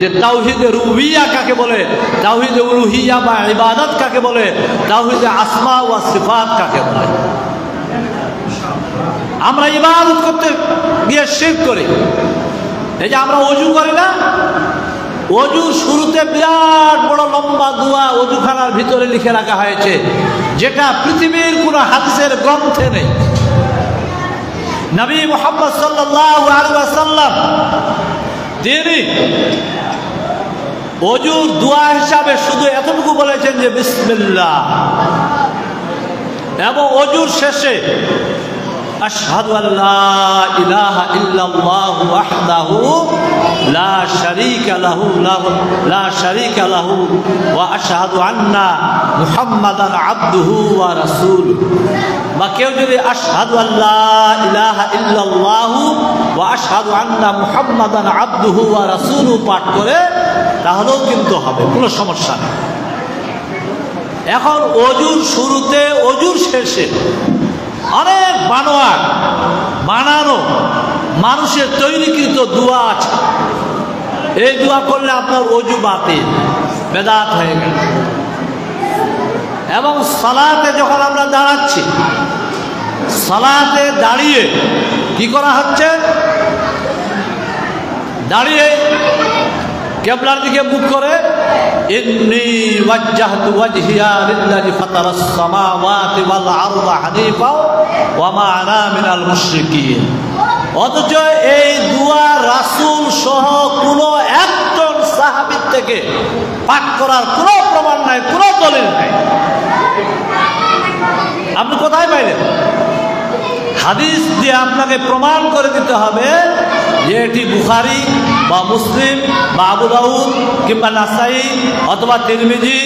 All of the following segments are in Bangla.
যে তাওহীদে রুবিয়া কাকে বলে, তাওহীদে উলুহিয়া বা ইবাদত কাকে বলে, তাওহীদে আসমা ওয়া সিফাত কাকে বলে। আমরা ইবাদত করতে গিয়ে শিরক করি। এই যে আমরা ওযু করি না, ওযুর শুরুতে বিরাট বড় লম্বা দোয়া ওযুখানার ভিতরে লিখে রাখা হয়েছে, যেটা পৃথিবীর কোনো হাদিসের গ্রন্থে নেই। নবী মুহাম্মদ সাল্লাল্লাহু আলাইহি ওয়াসাল্লাম তিনি ওযুর দোয়া হিসাবে শুধু এতটুকু বলেছেন যে বিসমিল্লাহ, এবং ওযুর শেষে আশহাদু আল্লা ইলাহা ইল্লাল্লাহু ওয়াহদাহু লা শারীকা লাহু ওয়া আশহাদু আন্না মুহাম্মাদান আবদুহু ওয়া রাসূলুহু। বা কেউ যদি আশহাদু আল্লা ইলাহা ইল্লাল্লাহু ওয়া আশহাদু আন্না মুহাম্মাদান আবদুহু ওয়া রাসূলুহু পাঠ করে তাহলেও কিন্তু হবে, কোনো সমস্যা নেই। এখন ওযুর শুরুতে ওযুর শেষে অনেক বানানো মানুষের তৈরিকৃত দোয়া আছে। এই দোয়া করলে আপনার ওযু বাতিল, বেদাত হয়ে গেল। এবং সালাতে যখন আমরা দাঁড়াচ্ছি, সালাতে দাঁড়িয়ে কি করা হচ্ছে? দাঁড়িয়ে কিবলার দিকে মুখ করে ইন্নী ওয়াজ্জাহতু ওয়াজহিয়া লিল্লাযী ফাতারাস সামাওয়াতি ওয়াল আরদা হানিফা ওয়া মা আনা মিনাল মুশরিকিন। অথচ এই দোয়া রাসূল সহ কোনো একজন সাহাবী থেকে পাঠ করার কোনো প্রমাণ নাই, কোনো দলিল নাই। আপনি কোথায় পাইলেন? হাদিস দিয়ে আপনাকে প্রমাণ করে দিতে হবে যে এটি বুখারী বা মুসলিম বা আবু দাউদ কিংবা নাসাই অথবা তিরমিজি,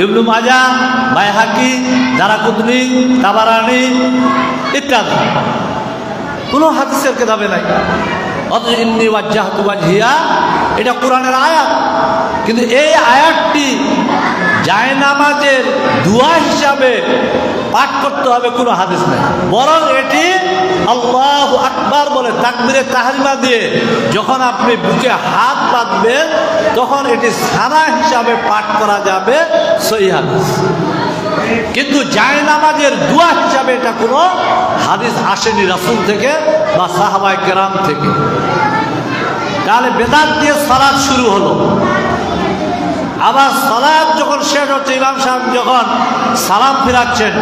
ইবনে মাজাহ, বাইহাকি, দারাকুতনি, তাবারানি ইত্যাদি কোনো হাদিসের কিতাবে নাই। অথচ ইন্নী ওয়াজ্জাহতু ওয়াজহিয়া এটা কোরআনের আয়াত, কিন্তু এই আয়াতটি জায়নামাজের দোয়া হিসাবে পাঠ করতে হবে কোনো হাদিস নেই। বরং এটি আল্লাহু আকবার বলে তাকবীরে তাহরিমা দিয়ে যখন আপনি বুকে হাত বাঁধবেন তখন এটি সানা হিসাবে পাঠ করা যাবে, সহিহ হাদিস। কিন্তু জায়নামাজের দোয়া হিসাবে এটা কোনো হাদিস আসেনি রাসূল থেকে বা সাহাবায়ে কেরাম থেকে। তাহলে বেদাত দিয়ে সালাত শুরু হলো। আবার সালাত যখন শেষ হচ্ছে, ইমাম সাহেব যখন সালাম ফিরাচ্ছেন,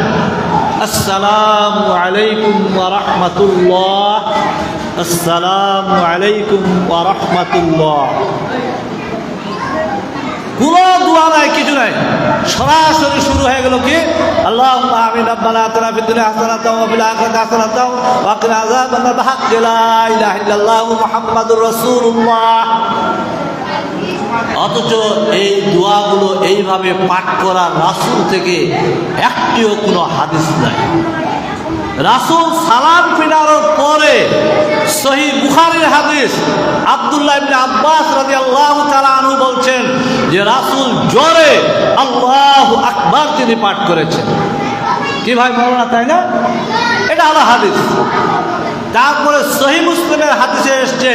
আসসালামু আলাইকুম ওয়া রাহমাতুল্লাহ, আসসালামু আলাইকুম ওয়া রাহমাতুল্লাহ, কোনো দোয়া নাই, কিছু নাই, সরাসরি শুরু হয়ে গেল কি আল্লাহুম্মা আমিন রাব্বানা আতিনা ফিদ দুনিয়া হাসানাতাও ওয়া ফিল আখিরাতি হাসানাতাও ওয়া কিনা আযাবান্নার বিহাক্কি লা ইলাহা ইল্লাল্লাহু মুহাম্মাদুর রাসূলুল্লাহ। অথচ এই দোয়াগুলো এইভাবে পাঠ করা রাসূল থেকে একটিও কোনো হাদিস নাই। রাসূল সালাম ফিরানোর পরে সহিহ বুখারীর হাদিস আব্দুল্লাহ ইবনে আব্বাস রাদিয়াল্লাহু তাআলা আনহু বলছেন যে রাসূল জোরে আল্লাহু আকবার তিনি পাঠ করেছেন। কি ভাই বলনা, তাই না? এটা হলো হাদিস। তারপরে সহিহ মুসলিমের হাদিসে এসেছে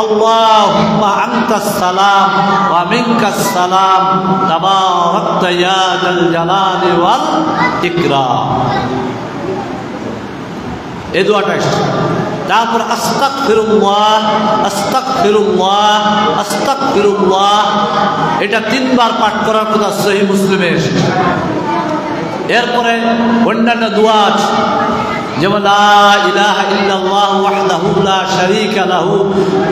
আল্লাহুম্মা আনতাস সালাম ওয়া মিনকাস সালাম তাবারাকতা ইয়া যাল জালালি ওয়াল ইকরাম। এই দোয়াটা এসেছে। তারপর আস্তাগফিরুল্লাহ আস্তাগফিরুল্লাহ আস্তাগফিরুল্লাহ, এটা 3 বার পাঠ করার কথা সহিহ মুসলিমে এসেছে। এরপরে অন্যান্য দোয়া আছে, যেমন লা ইলাহা ইল্লাল্লাহু ওয়াহদাহু লা শারীকা লাহু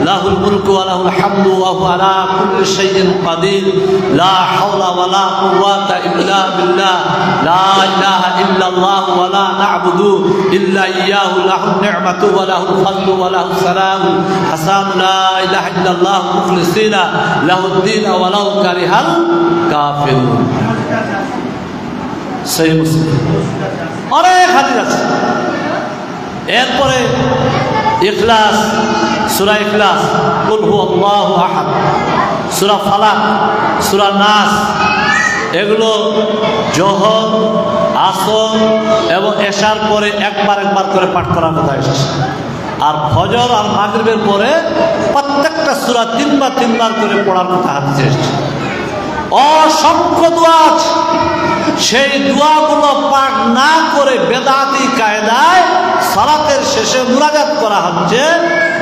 লাহুল মুলকু ওয়া লাহুল হামদু ওয়া হুয়া আলা কুল্লি শাইইন কাদির লা হাওলা ওয়া লা কুওয়াতা ইল্লা বিল্লাহ লা ইলাহা ইল্লাল্লাহু ওয়া লা না'বুদু ইল্লা ইয়্যাহু লাহুন নি'মাতু ওয়া লাহুল ফাদলু ওয়া লাহুস সালামু হাসান লা ইলাহা ইল্লাল্লাহু মুখলিসিনা লাহুদ-দীন ওয়া লাউ কারিহাল কাফিরুন। সহিহ মুসলিম অনেক হাদিস আছে। এরপরে ইখলাস, সূরা ইখলাস, কুল হুয়াল্লাহু আহাদ, সূরা ফালাক, সূরা নাস, এগুলো জোহর, আসর এবং এশার পরে একবার করে পাঠ করার কথা এসেছে। আর ফজর আর মাগরিবের পরে প্রত্যেক প্রত্যেকটা সূরা তিনবার তিনবার করে পড়ার কথা হাদিসে এসেছে। অসংখ্য দোয়া আছে, সেই দোয়াগুলো পাঠ না করে বেদাতি কায়দায় সালাতের শেষে মুনাজাত করা হচ্ছে,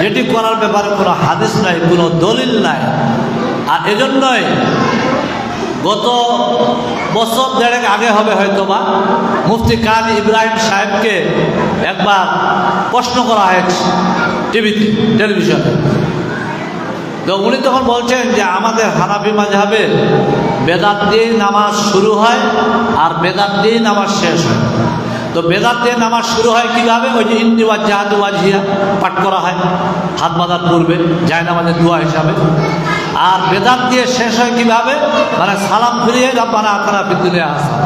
যেটি করার ব্যাপারে কোনো হাদিস নাই, কোনো দলিল নাই। আর এজন্যই গত বছর দেড়েক আগে হবে হয়তোবা, মুফতি কাজী ইব্রাহিম সাহেবকে একবার প্রশ্ন করা হয়েছে টিভিতে, টেলিভিশনে। তো উনি তখন বলছেন যে আমাদের হানাফি মাযহাবে বেদাত দিয়ে নামাজ শুরু হয় আর বেদাত দিয়ে নামাজ শেষ হয়। তো বেদাত দিয়ে নামাজ শুরু হয় কিভাবে? ওই যে ইন্নী ওয়াজহাতু ওয়াজহিয়া পাঠ করা হয় হাত বাঁধার পূর্বে, যায় নামাজের দোয়া হিসাবে। আর বেদাত দিয়ে শেষ হয় কিভাবে? মানে সালাম ফিরিয়ে রব্বানা আতিনা ফিদ দুনিয়া হাসানাহ।